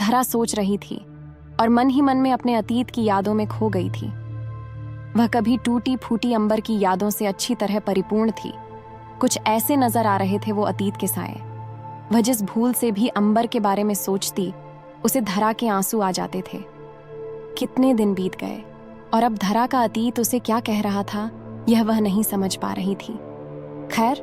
धरा सोच रही थी और मन ही मन में अपने अतीत की यादों में खो गई थी। वह कभी टूटी फूटी अंबर की यादों से अच्छी तरह परिपूर्ण थी। कुछ ऐसे नजर आ रहे थे वो अतीत के साए। वह जिस भूल से भी अंबर के बारे में सोचती, उसे धरा के आंसू आ जाते थे। कितने दिन बीत गए और अब धरा का अतीत उसे क्या कह रहा था, यह वह नहीं समझ पा रही थी। खैर,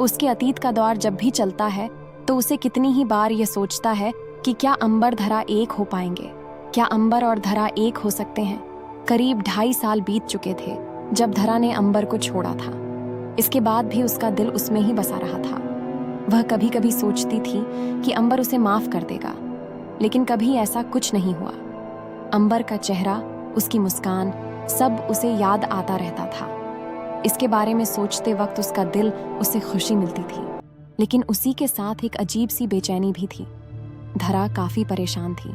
उसके अतीत का दौर जब भी चलता है तो उसे कितनी ही बार यह सोचता है कि क्या अंबर धरा एक हो पाएंगे, क्या अंबर और धरा एक हो सकते हैं। करीब 2.5 साल बीत चुके थे जब धरा ने अंबर को छोड़ा था। इसके बाद भी उसका दिल उसमें ही बसा रहा था। वह कभी कभी सोचती थी कि अंबर उसे माफ कर देगा, लेकिन कभी ऐसा कुछ नहीं हुआ। अंबर का चेहरा, उसकी मुस्कान, सब उसे याद आता रहता था। इसके बारे में सोचते वक्त उसका दिल उसे खुशी मिलती थी, लेकिन उसी के साथ एक अजीब सी बेचैनी भी थी। धरा काफी परेशान थी।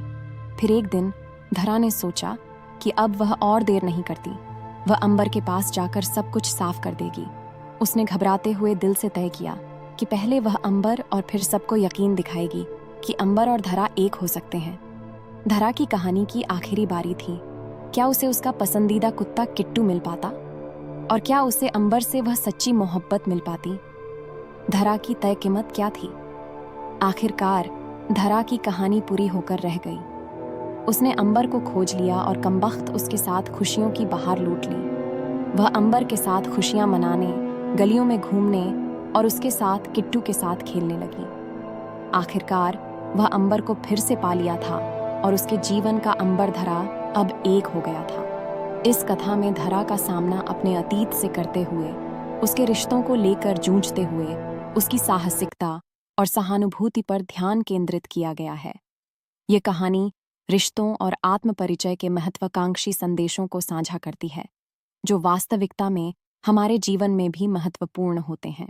फिर एक दिन धरा ने सोचा कि अब वह और देर नहीं करती, वह अंबर के पास जाकर सब कुछ साफ कर देगी। उसने घबराते हुए दिल से तय किया कि पहले वह अंबर और फिर सबको यकीन दिखाएगी कि अंबर और धरा एक हो सकते हैं। धरा की कहानी की आखिरी बारी थी। क्या उसे उसका पसंदीदा कुत्ता किट्टू मिल पाता, और क्या उसे अंबर से वह सच्ची मोहब्बत मिल पाती? धरा की तय कीमत क्या थी? आखिरकार धरा की कहानी पूरी होकर रह गई। उसने अंबर को खोज लिया और कमबख्त उसके साथ खुशियों की बहार लूट ली। वह अंबर के साथ खुशियां मनाने, गलियों में घूमने और उसके साथ किट्टू के साथ खेलने लगी। आखिरकार वह अंबर को फिर से पा लिया था और उसके जीवन का अंबर धरा अब एक हो गया था। इस कथा में धरा का सामना अपने अतीत से करते हुए, उसके रिश्तों को लेकर जूझते हुए, उसकी साहसिकता और सहानुभूति पर ध्यान केंद्रित किया गया है। ये कहानी रिश्तों और आत्मपरिचय के महत्वाकांक्षी संदेशों को साझा करती है, जो वास्तविकता में हमारे जीवन में भी महत्वपूर्ण होते हैं।